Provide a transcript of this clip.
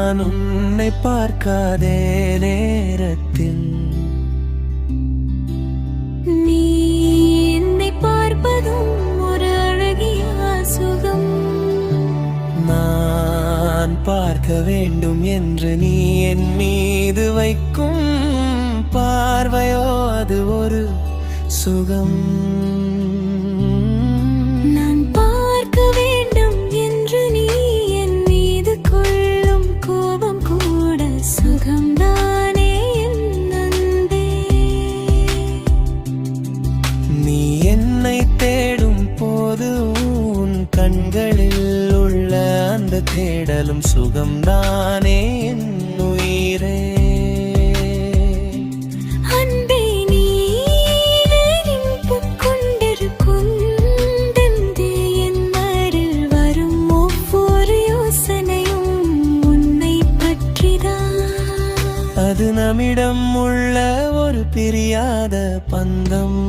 நான் உன்னை பார்க்காதே நேரத்தில் நீ என்னை பார்ப்பதும் ஒரு அழகிய சுகம். நான் பார்க்க வேண்டும் என்று நீ என் மீது வைக்கும் பார்வையோ அது ஒரு சுகம். நான் பார்க்க வேண்டும் என்று நீ என் மீது கொள்ளும் கோபம் கூட சுகம்தானே என் அன்பே. நீ என்னை தேடும் போது உன் கண்களில் உள்ள அந்த தேடலும் சுகம்தானே என் உயிரே. அன்பே நீ நினைப்புக் கொண்டிருக்கும் தந்தே என் அருள் வரும் ஒவ்வொரு யோசனையும் உன்னை பற்றிதான். அது நம்மிடம் உள்ள ஒரு பிரியாத பந்தம்.